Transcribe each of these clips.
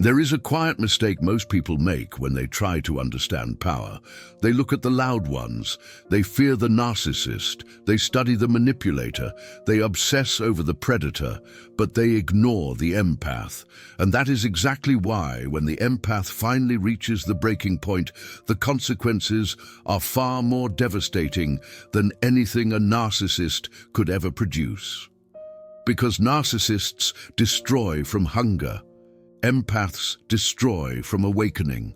There is a quiet mistake most people make when they try to understand power. They look at the loud ones. They fear the narcissist. They study the manipulator. They obsess over the predator, but they ignore the empath. And that is exactly why, when the empath finally reaches the breaking point, the consequences are far more devastating than anything a narcissist could ever produce. Because narcissists destroy from hunger. Empaths destroy from awakening.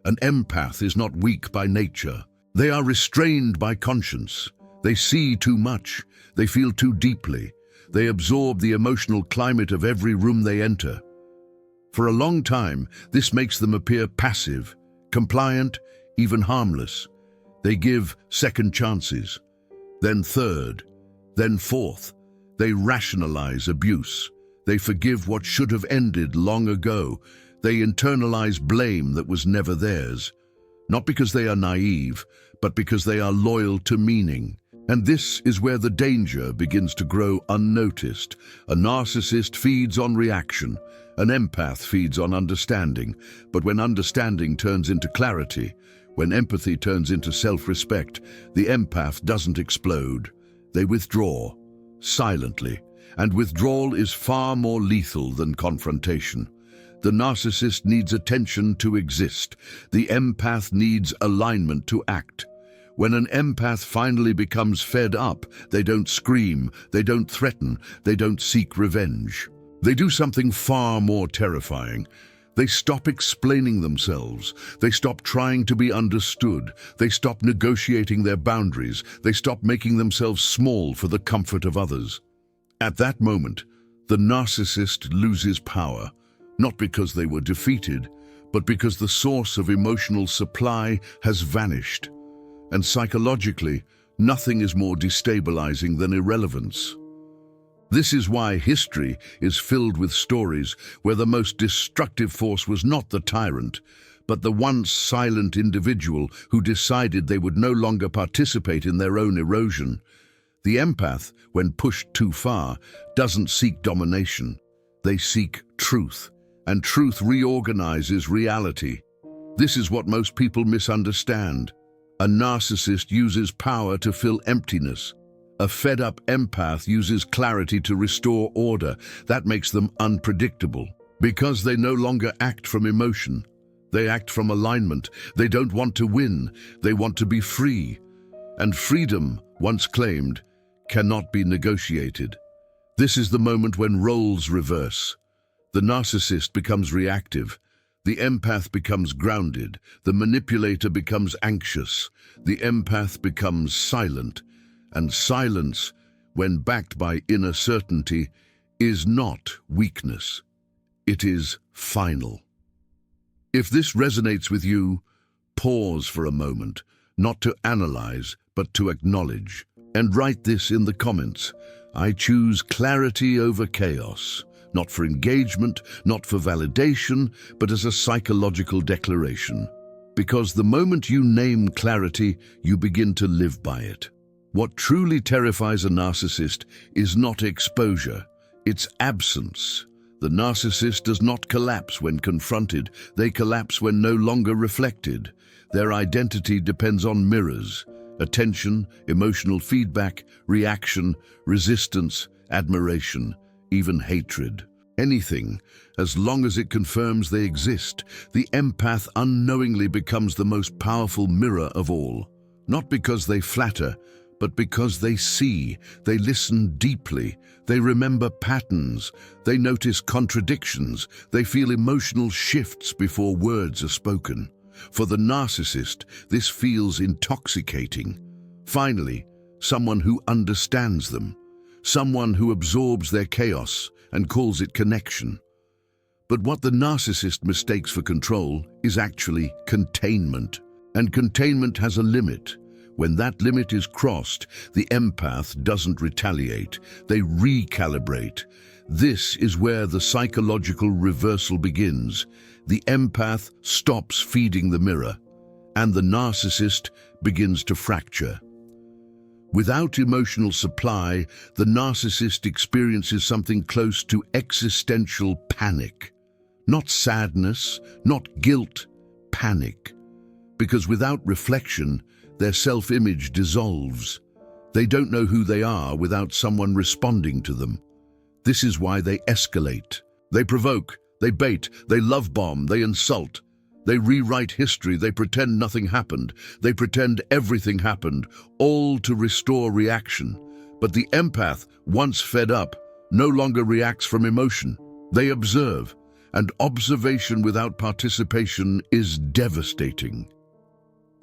An empath is not weak by nature. They are restrained by conscience. They see too much. They feel too deeply. They absorb the emotional climate of every room they enter. For a long time, this makes them appear passive, compliant, even harmless. They give second chances, then third, then fourth. They rationalize abuse. They forgive what should have ended long ago. They internalize blame that was never theirs. Not because they are naive, but because they are loyal to meaning. And this is where the danger begins to grow unnoticed. A narcissist feeds on reaction. An empath feeds on understanding. But when understanding turns into clarity, when empathy turns into self-respect, the empath doesn't explode. They withdraw, silently. And withdrawal is far more lethal than confrontation. The narcissist needs attention to exist. The empath needs alignment to act. When an empath finally becomes fed up, they don't scream, they don't threaten, they don't seek revenge. They do something far more terrifying. They stop explaining themselves. They stop trying to be understood. They stop negotiating their boundaries. They stop making themselves small for the comfort of others. At that moment, the narcissist loses power, not because they were defeated, but because the source of emotional supply has vanished. And psychologically, nothing is more destabilizing than irrelevance. This is why history is filled with stories where the most destructive force was not the tyrant, but the once silent individual who decided they would no longer participate in their own erosion. The empath, when pushed too far, doesn't seek domination. They seek truth, and truth reorganizes reality. This is what most people misunderstand. A narcissist uses power to fill emptiness. A fed-up empath uses clarity to restore order. That makes them unpredictable. Because they no longer act from emotion. They act from alignment. They don't want to win. They want to be free. And freedom, once claimed, cannot be negotiated. This is the moment when roles reverse. The narcissist becomes reactive. The empath becomes grounded. The manipulator becomes anxious. The empath becomes silent. And silence, when backed by inner certainty, is not weakness. It is final. If this resonates with you, pause for a moment, not to analyze, but to acknowledge. And write this in the comments. I choose clarity over chaos, not for engagement, not for validation, but as a psychological declaration. Because the moment you name clarity, you begin to live by it. What truly terrifies a narcissist is not exposure, it's absence. The narcissist does not collapse when confronted, they collapse when no longer reflected. Their identity depends on mirrors. Attention, emotional feedback, reaction, resistance, admiration, even hatred. Anything, as long as it confirms they exist, the empath unknowingly becomes the most powerful mirror of all. Not because they flatter, but because they see, they listen deeply, they remember patterns, they notice contradictions, they feel emotional shifts before words are spoken. For the narcissist, this feels intoxicating. Finally, someone who understands them, someone who absorbs their chaos and calls it connection. But what the narcissist mistakes for control is actually containment. And containment has a limit. When that limit is crossed, the empath doesn't retaliate, they recalibrate. This is where the psychological reversal begins. The empath stops feeding the mirror, and the narcissist begins to fracture. Without emotional supply, the narcissist experiences something close to existential panic. Not sadness, not guilt, panic. Because without reflection, their self-image dissolves. They don't know who they are without someone responding to them. This is why they escalate. They provoke, they bait, they love bomb, they insult. They rewrite history, they pretend nothing happened. They pretend everything happened, all to restore reaction. But the empath, once fed up, no longer reacts from emotion. They observe, and observation without participation is devastating.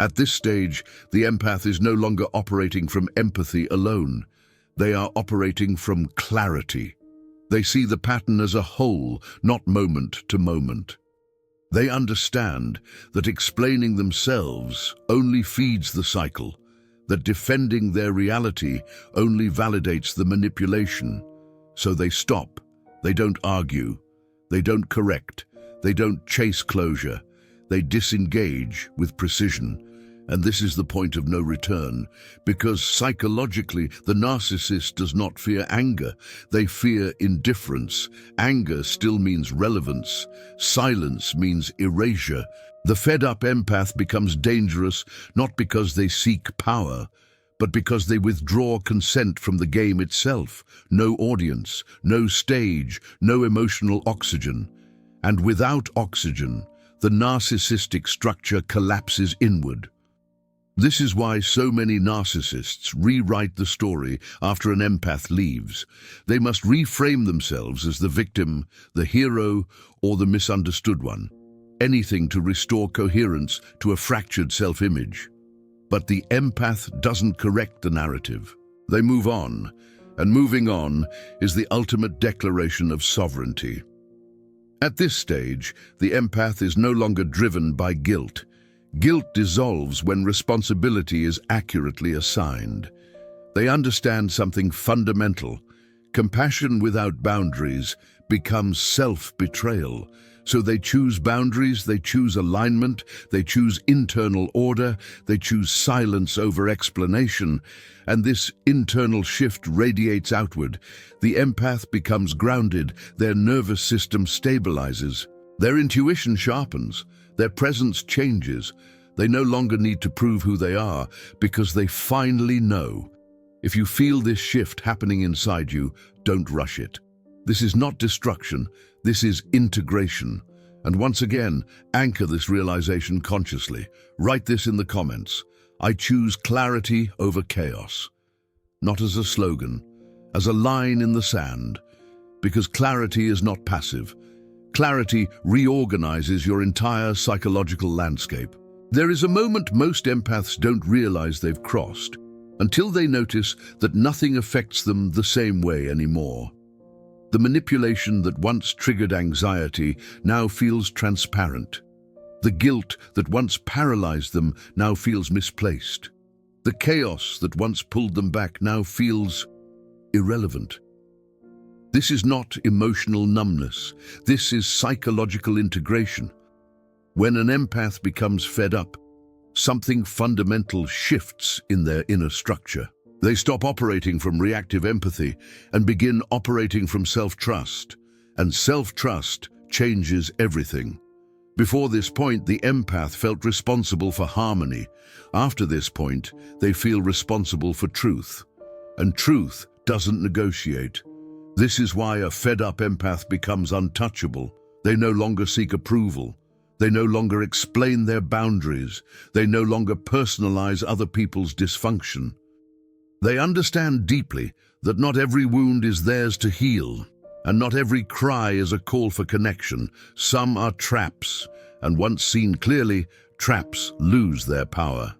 At this stage, the empath is no longer operating from empathy alone. They are operating from clarity. They see the pattern as a whole, not moment to moment. They understand that explaining themselves only feeds the cycle, that defending their reality only validates the manipulation. So they stop. They don't argue. They don't correct. They don't chase closure. They disengage with precision. And this is the point of no return, because psychologically, the narcissist does not fear anger. They fear indifference. Anger still means relevance. Silence means erasure. The fed-up empath becomes dangerous not because they seek power, but because they withdraw consent from the game itself. No audience, no stage, no emotional oxygen. And without oxygen, the narcissistic structure collapses inward. This is why so many narcissists rewrite the story after an empath leaves. They must reframe themselves as the victim, the hero, or the misunderstood one. Anything to restore coherence to a fractured self-image. But the empath doesn't correct the narrative. They move on, and moving on is the ultimate declaration of sovereignty. At this stage, the empath is no longer driven by guilt. Guilt dissolves when responsibility is accurately assigned. They understand something fundamental. Compassion without boundaries becomes self-betrayal. So they choose boundaries, they choose alignment, they choose internal order, they choose silence over explanation. And this internal shift radiates outward. The empath becomes grounded, their nervous system stabilizes. Their intuition sharpens, their presence changes. They no longer need to prove who they are because they finally know. If you feel this shift happening inside you, don't rush it. This is not destruction, this is integration. And once again, anchor this realization consciously. Write this in the comments. I choose clarity over chaos. Not as a slogan, as a line in the sand. Because clarity is not passive. Clarity reorganizes your entire psychological landscape. There is a moment most empaths don't realize they've crossed, until they notice that nothing affects them the same way anymore. The manipulation that once triggered anxiety now feels transparent. The guilt that once paralyzed them now feels misplaced. The chaos that once pulled them back now feels irrelevant. This is not emotional numbness. This is psychological integration. When an empath becomes fed up, something fundamental shifts in their inner structure. They stop operating from reactive empathy and begin operating from self-trust. And self-trust changes everything. Before this point, the empath felt responsible for harmony. After this point, they feel responsible for truth. And truth doesn't negotiate. This is why a fed-up empath becomes untouchable. They no longer seek approval. They no longer explain their boundaries. They no longer personalize other people's dysfunction. They understand deeply that not every wound is theirs to heal, and not every cry is a call for connection. Some are traps, and once seen clearly, traps lose their power.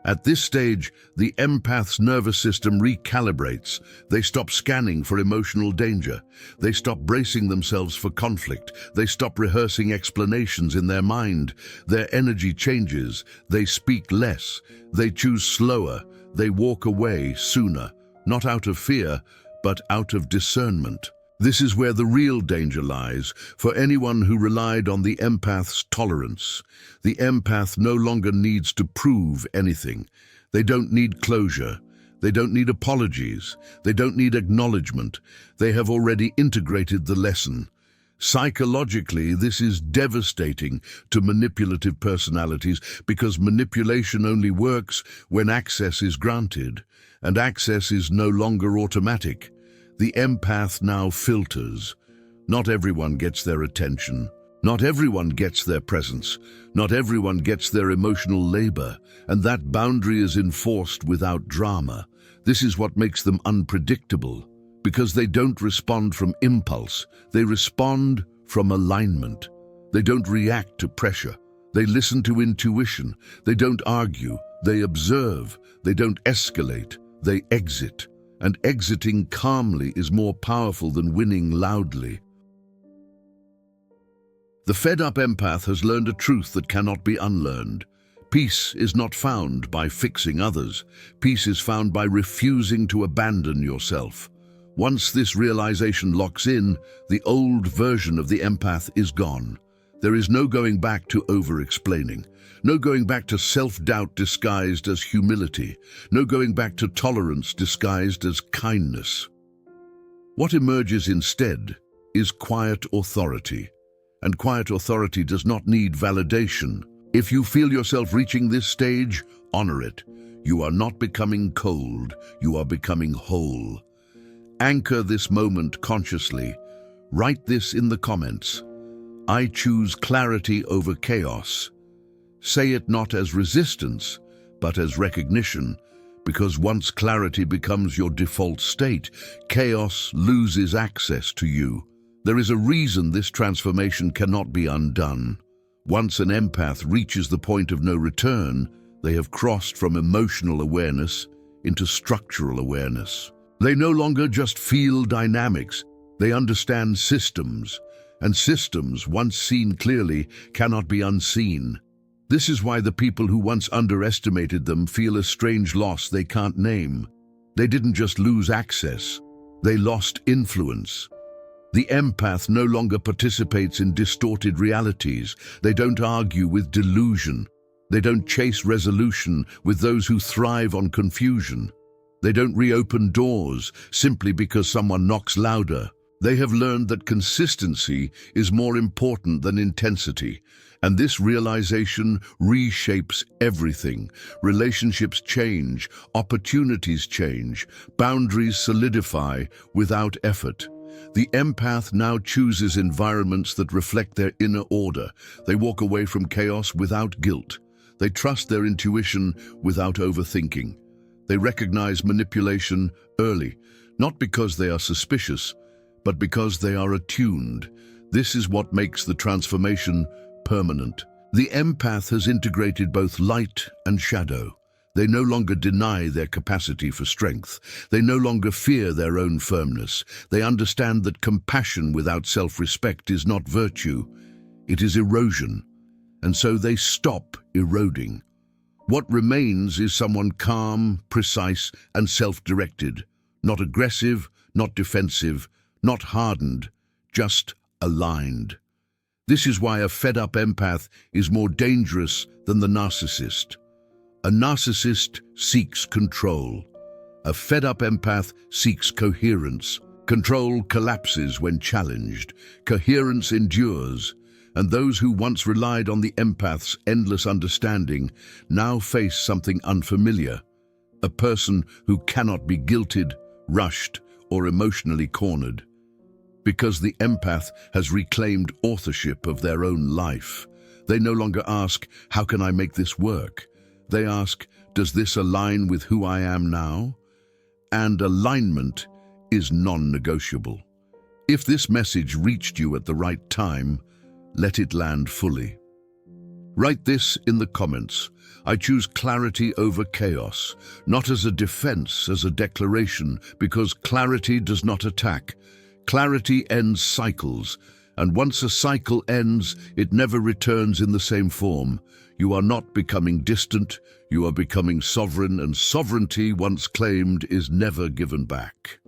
At this stage, the empath's nervous system recalibrates. They stop scanning for emotional danger. They stop bracing themselves for conflict. They stop rehearsing explanations in their mind. Their energy changes. They speak less. They choose slower. They walk away sooner, not out of fear, but out of discernment. This is where the real danger lies for anyone who relied on the empath's tolerance. The empath no longer needs to prove anything. They don't need closure. They don't need apologies. They don't need acknowledgement. They have already integrated the lesson. Psychologically, this is devastating to manipulative personalities because manipulation only works when access is granted, and access is no longer automatic. The empath now filters. Not everyone gets their attention. Not everyone gets their presence. Not everyone gets their emotional labor, and that boundary is enforced without drama. This is what makes them unpredictable, because they don't respond from impulse. They respond from alignment. They don't react to pressure. They listen to intuition. They don't argue. They observe. They don't escalate. They exit. And exiting calmly is more powerful than winning loudly. The fed-up empath has learned a truth that cannot be unlearned. Peace is not found by fixing others. Peace is found by refusing to abandon yourself. Once this realization locks in, the old version of the empath is gone. There is no going back to over-explaining. No going back to self-doubt disguised as humility. No going back to tolerance disguised as kindness. What emerges instead is quiet authority. And quiet authority does not need validation. If you feel yourself reaching this stage, honor it. You are not becoming cold, you are becoming whole. Anchor this moment consciously. Write this in the comments. I choose clarity over chaos. Say it not as resistance, but as recognition, because once clarity becomes your default state, chaos loses access to you. There is a reason this transformation cannot be undone. Once an empath reaches the point of no return, they have crossed from emotional awareness into structural awareness. They no longer just feel dynamics, they understand systems, and systems, once seen clearly, cannot be unseen. This is why the people who once underestimated them feel a strange loss they can't name. They didn't just lose access, they lost influence. The empath no longer participates in distorted realities. They don't argue with delusion. They don't chase resolution with those who thrive on confusion. They don't reopen doors simply because someone knocks louder. They have learned that consistency is more important than intensity, and this realization reshapes everything. Relationships change, opportunities change, boundaries solidify without effort. The empath now chooses environments that reflect their inner order. They walk away from chaos without guilt. They trust their intuition without overthinking. They recognize manipulation early, not because they are suspicious, but because they are attuned. This is what makes the transformation permanent. The empath has integrated both light and shadow. They no longer deny their capacity for strength. They no longer fear their own firmness. They understand that compassion without self-respect is not virtue, it is erosion. And so they stop eroding. What remains is someone calm, precise, and self-directed. Not aggressive, not defensive, not hardened, just aligned. This is why a fed-up empath is more dangerous than the narcissist. A narcissist seeks control. A fed-up empath seeks coherence. Control collapses when challenged. Coherence endures. And those who once relied on the empath's endless understanding now face something unfamiliar. A person who cannot be guilted, rushed, or emotionally cornered. Because the empath has reclaimed authorship of their own life. They no longer ask, how can I make this work? They ask, does this align with who I am now? And alignment is non-negotiable. If this message reached you at the right time, let it land fully. Write this in the comments. I choose clarity over chaos, not as a defense, as a declaration, because clarity does not attack. Clarity ends cycles, and once a cycle ends, it never returns in the same form. You are not becoming distant, you are becoming sovereign, and sovereignty once claimed is never given back.